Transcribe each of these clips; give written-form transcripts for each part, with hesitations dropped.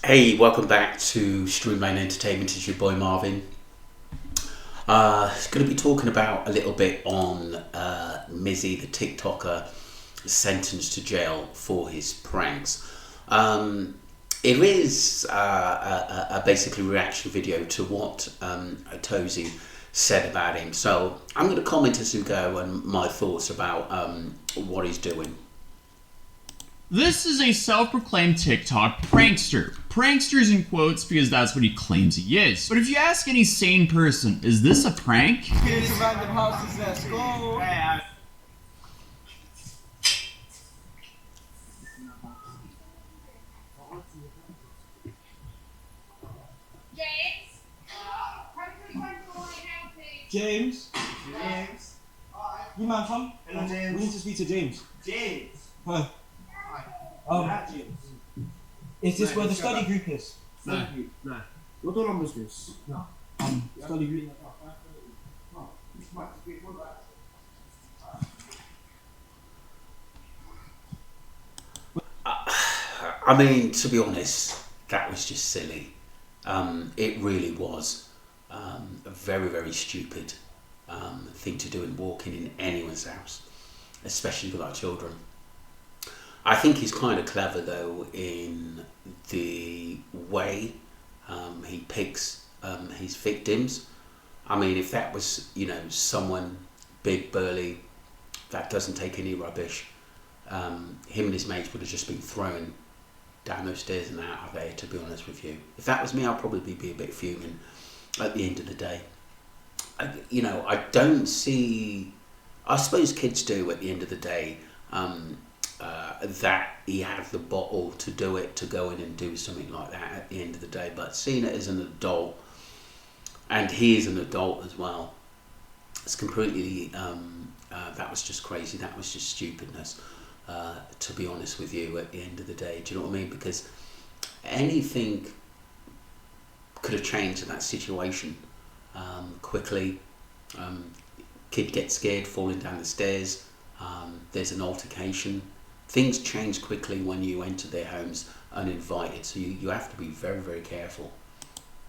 Hey, welcome back to Streamline Entertainment. It's your boy Marvin. Going to be talking about a little bit on Mizzy, the TikToker, sentenced to jail for his pranks. It is a basically reaction video to what atozy said about him. So I'm going to comment as we go and my thoughts about what he's doing. This is a self-proclaimed TikTok prankster. Pranksters in quotes because that's what he claims he is. But if you ask any sane person, is this a prank? Here's the random houses, let's go! James? James? You man, come. Hello, James. We need to speak to James. James? Hi. James. Is this where the study group is? No. No. What door number is this? No. Study group. I mean, to be honest, that was just silly. It really was a very, very stupid thing to do in walking in anyone's house, especially with our children. I think he's kind of clever though in the way he picks his victims. I mean, if that was, you know, someone big, burly, that doesn't take any rubbish, him and his mates would have just been thrown down those stairs and out of there, to be honest with you. If that was me, I'd probably be a bit fuming at the end of the day. You know, I don't see, I suppose kids do at the end of the day, that he had the bottle to do it, to go in and do something like that at the end of the day. But seeing it as an adult, and he is an adult as well, it's completely, that was just crazy, that was just stupidness, to be honest with you, at the end of the day. Do you know what I mean? Because anything could have changed in that situation quickly. Kid gets scared, falling down the stairs, there's an altercation. Things change quickly when you enter their homes uninvited, so you have to be very, very careful.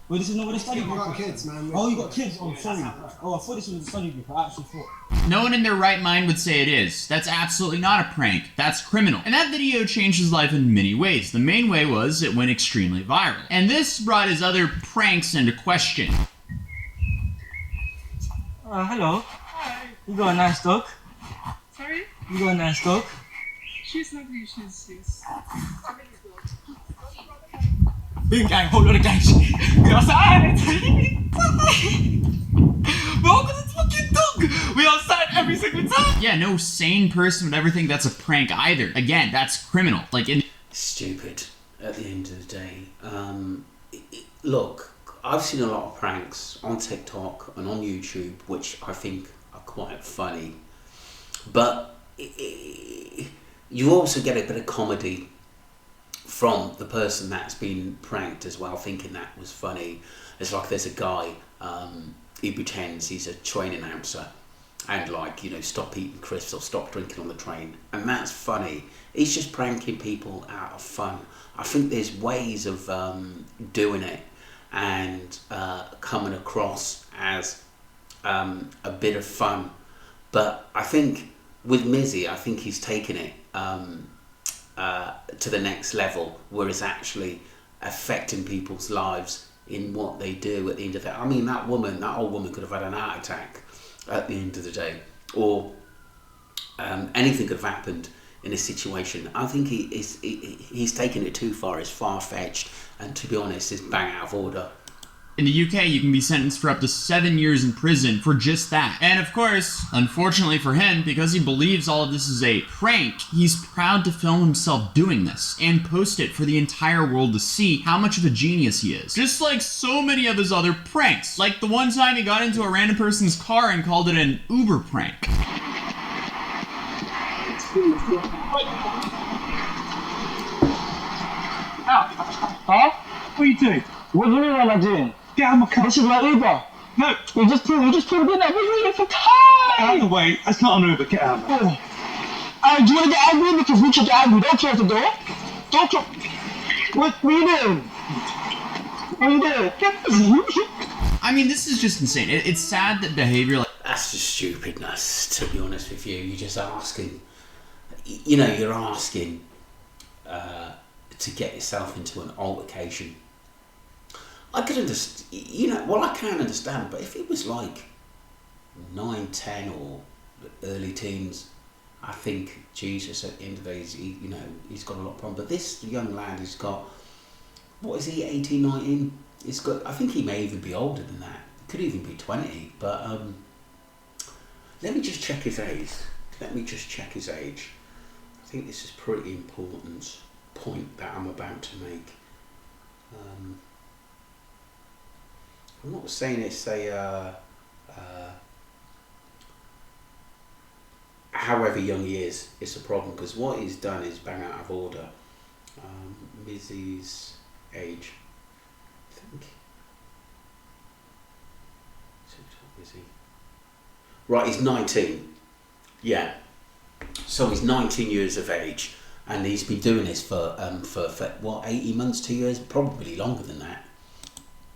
Wait, this is not what the study group is? You got kids, man. Oh, you got kids? Oh, sorry. Oh, I thought this was the study group. I actually thought. No one in their right mind would say it is. That's absolutely not a prank. That's criminal. And that video changed his life in many ways. The main way was it went extremely viral. And this brought his other pranks into question. Hello. Hi. You got a nice dog? Sorry? You got a nice dog? She's ugly, she's... Big gang, whole lot of gang shit. We outside! Welcome to this fucking dog! We outside every single time! Yeah, no sane person would ever think that's a prank either. Again, that's criminal. Like, Stupid at the end of the day. Look, I've seen a lot of pranks on TikTok and on YouTube, which I think are quite funny, but you also get a bit of comedy from the person that's been pranked as well, thinking that was funny. It's like there's a guy, he pretends he's a train announcer and, like, you know, stop eating crisps or stop drinking on the train, and that's funny. He's just pranking people out of fun. I think there's ways of doing it and coming across as a bit of fun, but I think with Mizzy, I think he's taken it to the next level, where it's actually affecting people's lives in what they do at the end of that. I mean, that old woman could have had an heart attack at the end of the day, or anything could have happened in a situation. I think he's taken it too far. It's far-fetched, and to be honest, it's bang out of order. in the UK, you can be sentenced for up to 7 years in prison for just that. And of course, unfortunately for him, because he believes all of this is a prank, he's proud to film himself doing this and post it for the entire world to see how much of a genius he is. Just like so many of his other pranks. Like the one time he got into a random person's car and called it an Uber prank. Huh? What are you doing? What do you mean what am I doing? Get out of my car. This is my Uber. No. You just pulled in that. We're waiting for Get out of time. the way. That's not an Uber. Get out of the way. Do you want to get angry? Because we should get angry. Don't close the door. Don't close. What are you doing? What are you doing? I mean, this is just insane. It's sad that behavior like That's just stupidness, to be honest with you. You're just asking, you're asking to get yourself into an altercation. I could understand, I can't understand, but if it was like 9, 10 or early teens, I think, Jesus, at the end of the day, he's got a lot of problems. But this young lad has got, what is he, 18, 19? He's got, I think he may even be older than that. Could even be 20. But let me just check his age. I think this is a pretty important point that I'm about to make. I'm not saying it's however young he is, it's a problem, because what he's done is bang out of order. Mizzy's age, I think. Is he? Right, he's 19. Yeah. So he's 19 years of age, and he's been doing this for what, 18 months, 2 years, probably longer than that.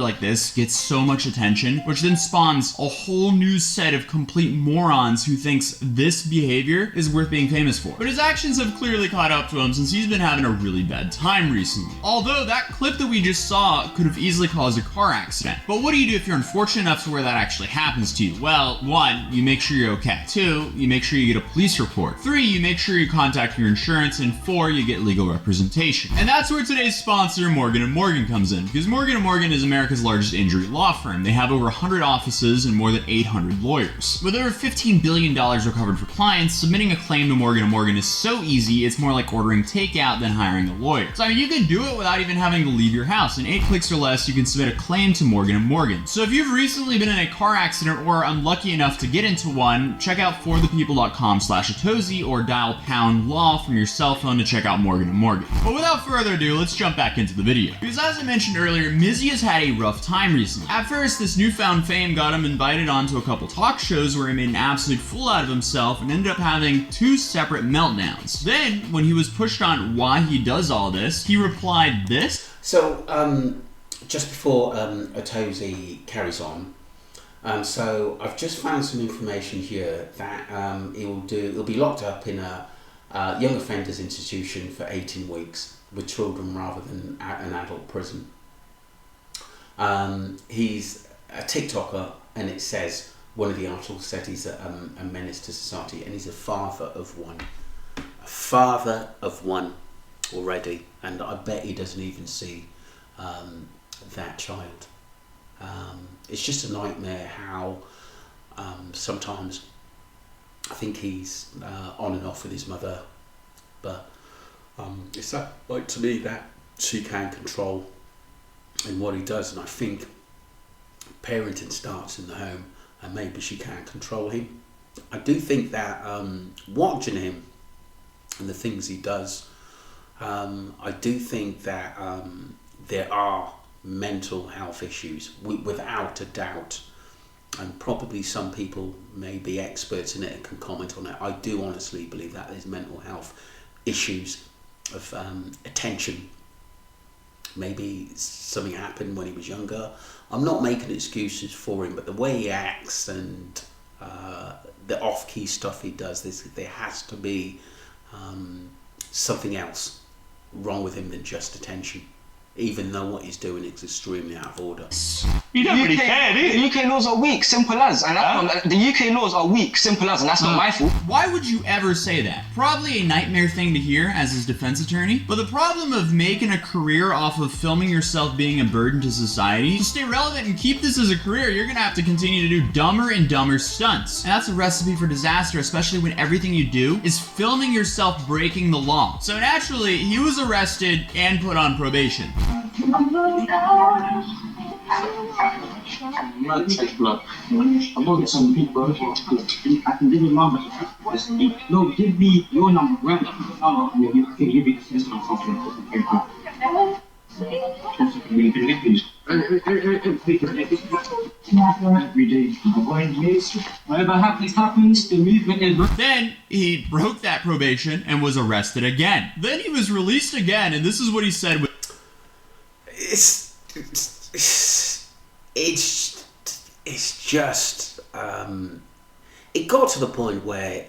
like this gets so much attention, which then spawns a whole new set of complete morons who thinks this behavior is worth being famous for. But his actions have clearly caught up to him since he's been having a really bad time recently. Although that clip that we just saw could have easily caused a car accident. But what do you do if you're unfortunate enough to where that actually happens to you? Well, 1, you make sure you're okay. 2, you make sure you get a police report. 3, you make sure you contact your insurance. And 4, you get legal representation. And that's where today's sponsor, Morgan & Morgan, comes in. Because Morgan & Morgan is America's largest injury law firm. They have over 100 offices and more than 800 lawyers. With over $15 billion recovered for clients, submitting a claim to Morgan & Morgan is so easy, it's more like ordering takeout than hiring a lawyer. So I mean, you can do it without even having to leave your house. In 8 clicks or less, you can submit a claim to Morgan & Morgan. So if you've recently been in a car accident or unlucky enough to get into one, check out forthepeople.com/atozy or dial #law from your cell phone to check out Morgan & Morgan. But without further ado, let's jump back into the video. Because as I mentioned earlier, Mizzy has had a rough time recently. At first, this newfound fame got him invited onto a couple talk shows where he made an absolute fool out of himself and ended up having 2 separate meltdowns. Then, when he was pushed on why he does all this, he replied this. So, just before atozy carries on, so I've just found some information here that he'll be locked up in a young offenders institution for 18 weeks with children rather than an adult prison. He's a TikToker, and it says, one of the articles said he's a menace to society, and he's a father of one. A father of one already, and I bet he doesn't even see that child. It's just a nightmare how sometimes I think he's on and off with his mother, but it's that, like, to me, that she can control in what he does, and I think parenting starts in the home, and maybe she can't control him. I do think that watching him and the things he does, I do think that there are mental health issues, without a doubt, and probably some people may be experts in it and can comment on it. I do honestly believe that there's mental health issues of attention. Maybe something happened when he was younger. I'm not making excuses for him, but the way he acts and the off-key stuff he does, there has to be something else wrong with him than just attention, even though what he's doing is extremely out of order. You don't really care, do you? The UK laws are weak, simple as, and that's not, the UK laws are weak, simple as, and that's not my fault. Why would you ever say that? Probably a nightmare thing to hear as his defense attorney, but the problem of making a career off of filming yourself being a burden to society, to stay relevant and keep this as a career, you're gonna have to continue to do dumber and dumber stunts. And that's a recipe for disaster, especially when everything you do is filming yourself breaking the law. So naturally, he was arrested and put on probation. I'm gonna take blood. I'm gonna get some people. I can give you number. No, give me your number right now. I can give you this number. Every day, whatever happens, the movement is. Then he broke that probation and was arrested again. Then he was released again, and this is what he said with. it's just it got to the point where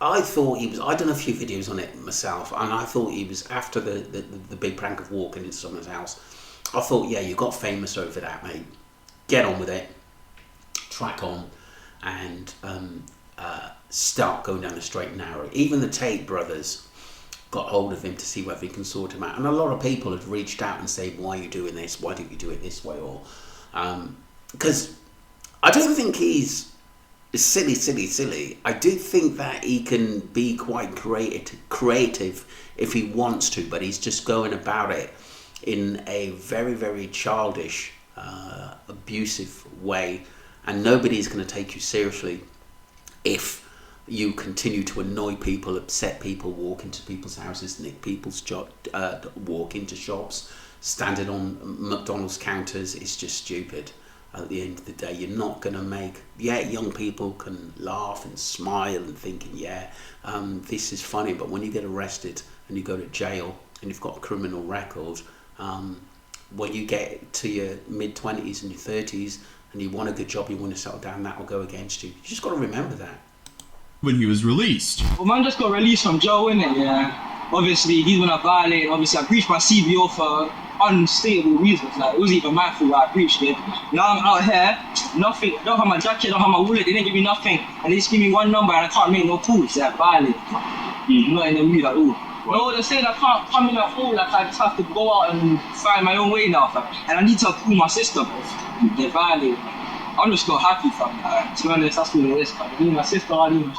I thought he was. I'd done a few videos on it myself, and I thought he was after the big prank of walking into someone's house. I thought, yeah, you got famous over that, mate. Get on with it, track on, and start going down the straight and narrow. Even the Tate brothers got hold of him to see whether he can sort him out, and a lot of people had reached out and said, "Why are you doing this? Why don't you do it this way?" Or because I don't think he's silly. I do think that he can be quite creative if he wants to, but he's just going about it in a very, very childish, abusive way, and nobody's going to take you seriously if you continue to annoy people, upset people, walk into people's houses, nick people's walk into shops, standing on McDonald's counters. It's just stupid. At the end of the day, you're not going to make... Yeah, young people can laugh and smile and thinking, yeah, this is funny, but when you get arrested and you go to jail and you've got a criminal record, when you get to your mid-20s and your 30s and you want a good job, you want to settle down, that will go against you. You just got to remember that. When he was released. Well, man just got released from jail, innit, yeah. Obviously, he's gonna violate. Obviously, I breached my CBO for unstateable reasons. Like, it wasn't even my fault I breached it. Now I'm out here, nothing. I don't have my jacket, I don't have my wallet, they didn't give me nothing. And they just give me one number and I can't make no calls. Yeah, violate. I'm not in the mood at all. No, they're saying I can't come in at all. Like, I just have to go out and find my own way now, fam. And I need to call my sister, bro. They violate. I'm just not happy, fam. To be honest, that's what it is, fam. I need my sister, I need my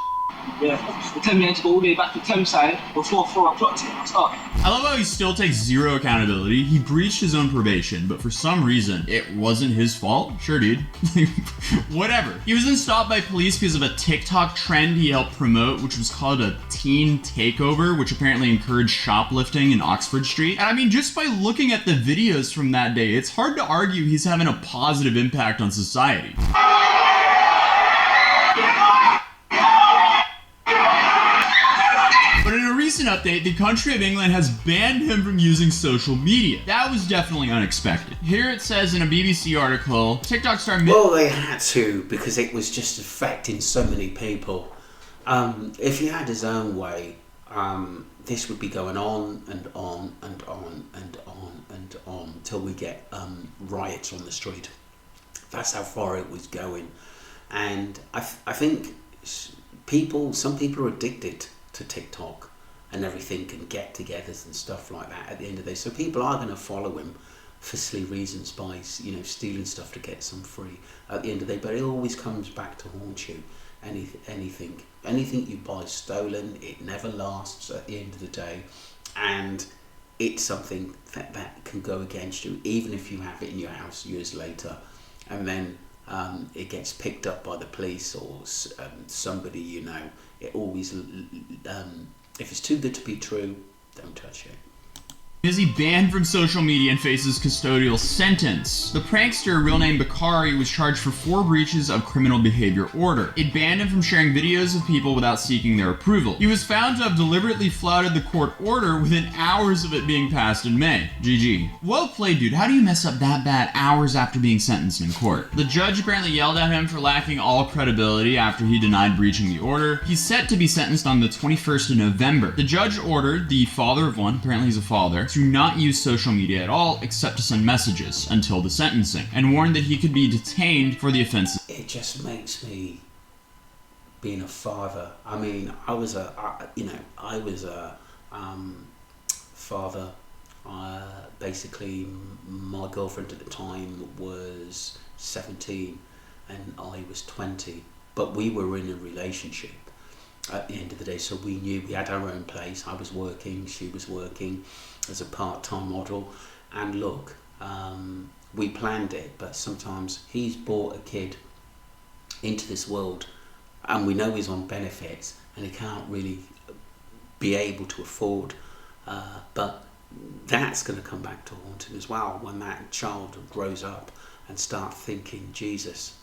yeah, they tell me I need to go all the way back to Thameside before 4 o'clock to start. I love how he still takes zero accountability. He breached his own probation, but for some reason, it wasn't his fault. Sure, dude. Whatever. He was then stopped by police because of a TikTok trend he helped promote, which was called a teen takeover, which apparently encouraged shoplifting in Oxford Street. And I mean, just by looking at the videos from that day, it's hard to argue he's having a positive impact on society. But in a recent update, the country of England has banned him from using social media. That was definitely unexpected. Here it says in a BBC article, TikTok star... Well, they had to, because it was just affecting so many people. If he had his own way, this would be going on and on and on and on and on until we get riots on the street. That's how far it was going. And I think some people are addicted to TikTok and everything, and get-togethers and stuff like that at the end of the day. So people are going to follow him for silly reasons by, you know, stealing stuff to get some free at the end of the day. But it always comes back to haunt you. Anything you buy stolen, it never lasts at the end of the day, and it's something that can go against you, even if you have it in your house years later, and then it gets picked up by the police or somebody, you know. It always, if it's too good to be true, don't touch it. Mizzy banned from social media and faces custodial sentence. The prankster, real name Bacari, was charged for 4 breaches of criminal behavior order. It banned him from sharing videos of people without seeking their approval. He was found to have deliberately flouted the court order within hours of it being passed in May. GG. Well played, dude. How do you mess up that bad hours after being sentenced in court? The judge apparently yelled at him for lacking all credibility after he denied breaching the order. He's set to be sentenced on the 21st of November. The judge ordered the father of one, apparently he's a father, to not use social media at all except to send messages until the sentencing, and warned that he could be detained for the offenses. It just makes me, being a father, I mean, I was a father. Basically, my girlfriend at the time was 17 and I was 20, but we were in a relationship at the end of the day, so we knew we had our own place. I was working, she was working as a part-time model, and look, we planned it, but sometimes he's brought a kid into this world and we know he's on benefits and he can't really be able to afford, but that's going to come back to haunt him as well when that child grows up and start thinking, Jesus,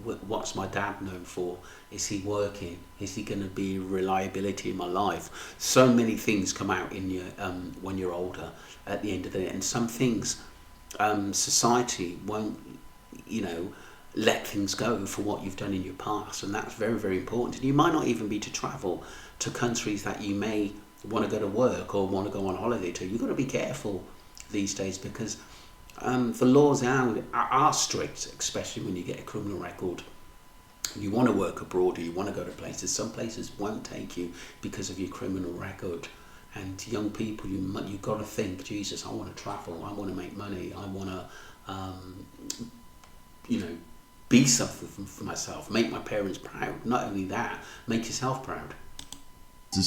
What's my dad known for? Is he working? Is he going to be reliability in my life? So many things come out in your when you're older at the end of the day, and some things society won't, let things go for what you've done in your past, and that's very, very important. And you might not even be to travel to countries that you may want to go to work or want to go on holiday to. You've got to be careful these days, because the laws are strict, especially when you get a criminal record. You want to work abroad or you want to go to places. Some places won't take you because of your criminal record. And young people, you've got to think, Jesus, I want to travel, I want to make money, I want to, be something for myself, make my parents proud. Not only that, make yourself proud.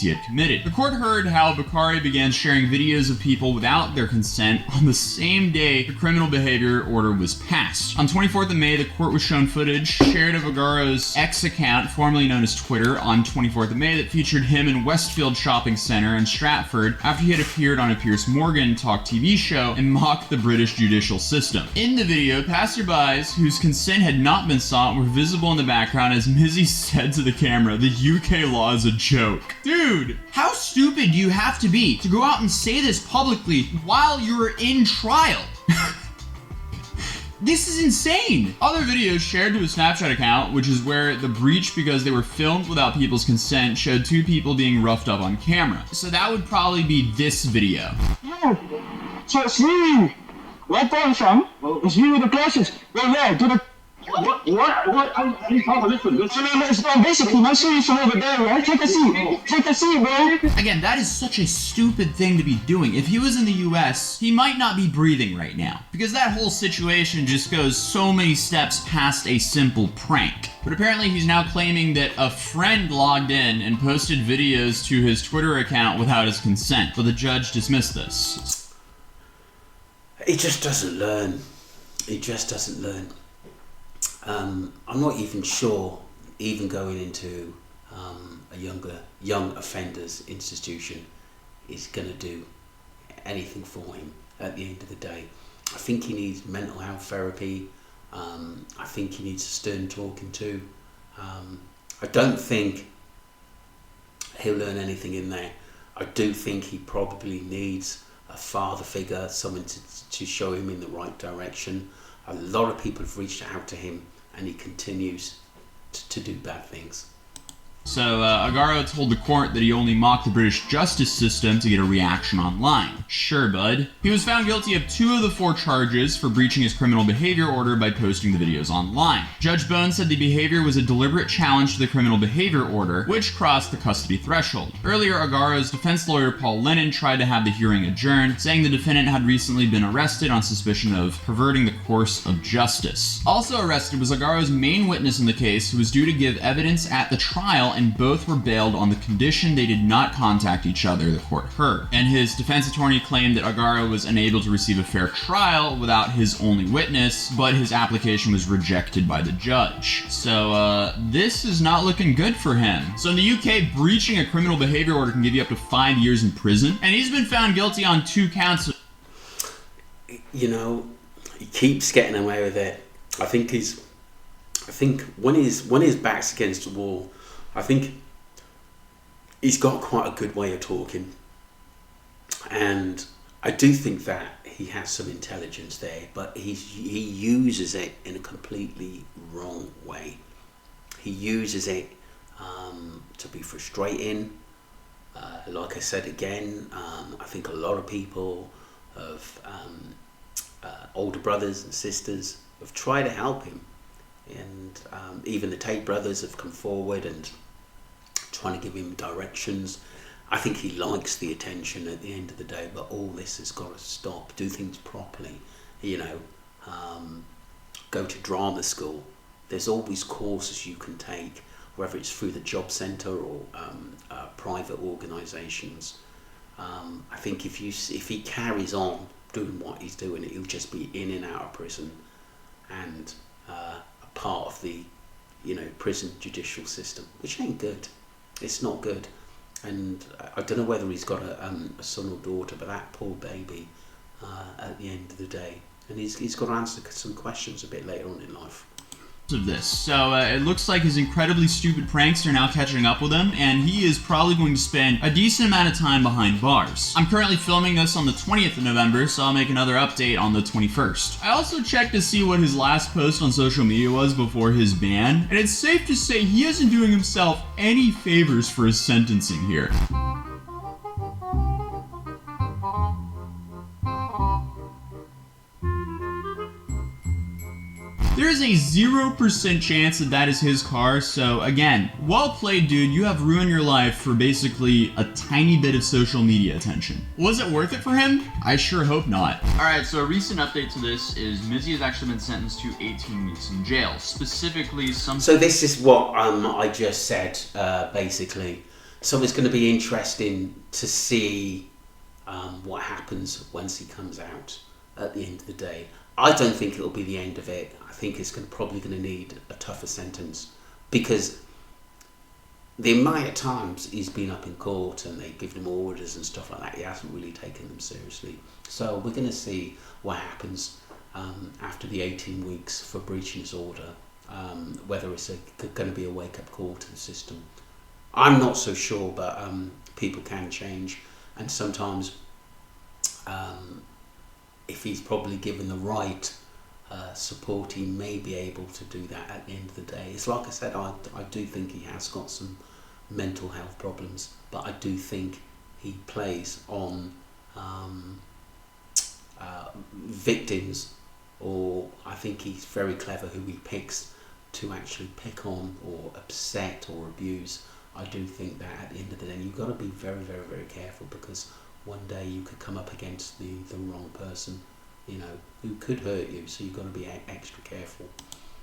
He had committed. The court heard how Bacari began sharing videos of people without their consent on the same day the criminal behavior order was passed. On 24th of May, the court was shown footage shared of Garro's X account, formerly known as Twitter, on 24th of May that featured him in Westfield Shopping Centre in Stratford after he had appeared on a Piers Morgan talk TV show and mocked the British judicial system. In the video, passerbys whose consent had not been sought were visible in the background as Mizzy said to the camera, "The UK law is a joke." Dude, how stupid do you have to be to go out and say this publicly while you're in trial? This is insane! Other videos shared to a Snapchat account, which is where the breach because they were filmed without people's consent, showed two people being roughed up on camera. So that would probably be this video. So it's you! Right there, fam. It's you with the glasses. Well, yeah, do the... What? I need to have a listen. Basically, I see you from over there, right? Take a seat. Take a seat, bro. Again, that is such a stupid thing to be doing. If he was in the US, he might not be breathing right now, because that whole situation just goes so many steps past a simple prank. But apparently he's now claiming that a friend logged in and posted videos to his Twitter account without his consent, but the judge dismissed this. He just doesn't learn. He just doesn't learn. I'm not even sure, even going into a young offenders institution is going to do anything for him at the end of the day. I think he needs mental health therapy. I think he needs a stern talking to. I don't think he'll learn anything in there. I do think he probably needs a father figure, someone to show him in the right direction. A lot of people have reached out to him, and he continues to do bad things. So, Garro told the court that he only mocked the British justice system to get a reaction online. Sure, bud. He was found guilty of 2 of the 4 charges for breaching his criminal behavior order by posting the videos online. Judge Bones said the behavior was a deliberate challenge to the criminal behavior order, which crossed the custody threshold. Earlier, Garro's defense lawyer Paul Lennon tried to have the hearing adjourned, saying the defendant had recently been arrested on suspicion of perverting the course of justice. Also arrested was Garro's main witness in the case, who was due to give evidence at the trial, and both were bailed on the condition they did not contact each other, the court heard. And his defense attorney claimed that Garro was unable to receive a fair trial without his only witness, but his application was rejected by the judge. So, this is not looking good for him. So in the UK, breaching a criminal behavior order can give you up to 5 years in prison, and he's been found guilty on 2 counts of... He keeps getting away with it. I think when his back's against the wall, I think he's got quite a good way of talking, and I do think that he has some intelligence there, but he uses it in a completely wrong way. He uses it to be frustrating. Like I said again, I think a lot of people of older brothers and sisters have tried to help him, and even the Tate brothers have come forward and trying to give him directions. I think he likes the attention at the end of the day, but all this has got to stop. Do things properly, go to drama school. There's always courses you can take, whether it's through the job centre or private organisations. I think if he carries on doing what he's doing, he'll just be in and out of prison, and a part of the prison judicial system, which ain't good. It's not good. And I don't know whether he's got a son or daughter, but that poor baby at the end of the day, and he's got to answer some questions a bit later on in life. of this. So it looks like his incredibly stupid pranks are now catching up with him, and he is probably going to spend a decent amount of time behind bars. I'm currently filming this on the 20th of November, so I'll make another update on the 21st. I also checked to see what his last post on social media was before his ban, and it's safe to say he isn't doing himself any favors for his sentencing here. There is a 0% chance that that is his car, so again, well played, dude. You have ruined your life for basically a tiny bit of social media attention. Was it worth it for him? I sure hope not. Alright, so a recent update to this is Mizzy has actually been sentenced to 18 weeks in jail. Specifically, So this is what I just said, basically. So it's going to be interesting to see what happens once he comes out at the end of the day. I don't think it'll be the end of it. I think it's probably going to need a tougher sentence, because the amount of times he's been up in court and they give him orders and stuff like that, he hasn't really taken them seriously. So we're going to see what happens after the 18 weeks for breaching his order, whether it's going to be a wake-up call to the system. I'm not so sure, but people can change, and sometimes if he's probably given the right support, he may be able to do that at the end of the day. It's like I said, I do think he has got some mental health problems, but I do think he plays on victims, or I think he's very clever who he picks to actually pick on or upset or abuse. I do think that at the end of the day, you've got to be very, very, very careful, because one day you could come up against the wrong person, you know, who could hurt you, so you've got to be extra careful.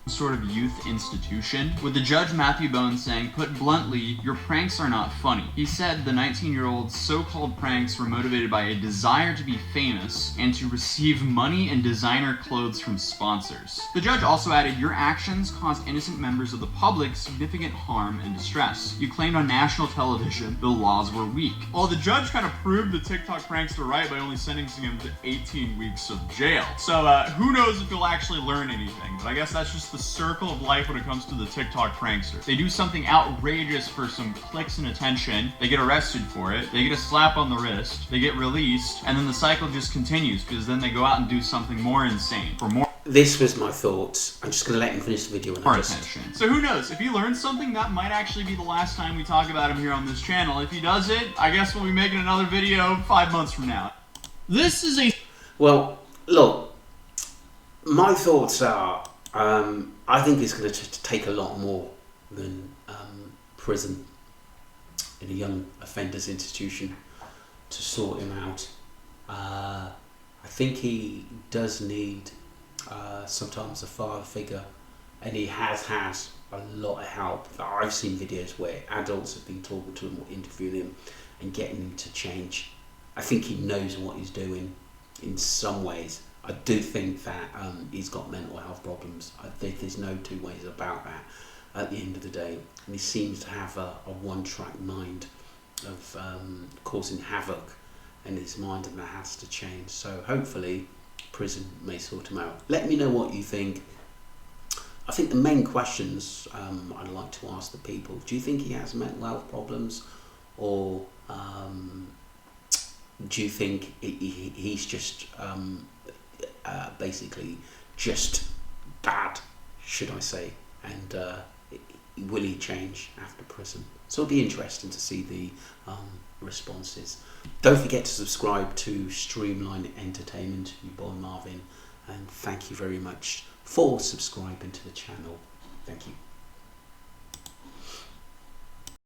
Sort of youth institution, with the judge Matthew Bones saying, put bluntly, your pranks are not funny. He said the 19-year-old's so-called pranks were motivated by a desire to be famous and to receive money and designer clothes from sponsors. The judge also added, your actions caused innocent members of the public significant harm and distress. You claimed on national television the laws were weak. Well, the judge kind of proved the TikTok prankster right by only sentencing him to 18 weeks of jail. So who knows if he'll actually learn anything, but I guess that's just the circle of life when it comes to the TikTok prankster. They do something outrageous for some clicks and attention, they get arrested for it, they get a slap on the wrist, they get released, and then the cycle just continues, because then they go out and do something more insane for more. This was my thoughts. I'm just going to let him finish the video. More attention. So who knows? If he learns something, that might actually be the last time we talk about him here on this channel. If he does it, I guess we'll be making another video 5 months from now. This is a... Well, look, my thoughts are, I think it's going to take a lot more than prison in a young offenders institution to sort him out. I think he does need sometimes a father figure, and he has had a lot of help. I've seen videos where adults have been talking to him or interviewing him and getting him to change. I think he knows what he's doing in some ways. I do think that he's got mental health problems. I think there's no two ways about that at the end of the day. And he seems to have a one-track mind of causing havoc in his mind, and that has to change. So hopefully prison may sort him out. Let me know what you think. I think the main questions I'd like to ask the people: do you think he has mental health problems, or do you think he's just basically just bad, should I say, and will he change after prison? So it'll be interesting to see the responses. Don't forget to subscribe to Streamline Entertainment, your boy Marvin, and thank you very much for subscribing to the channel. Thank you.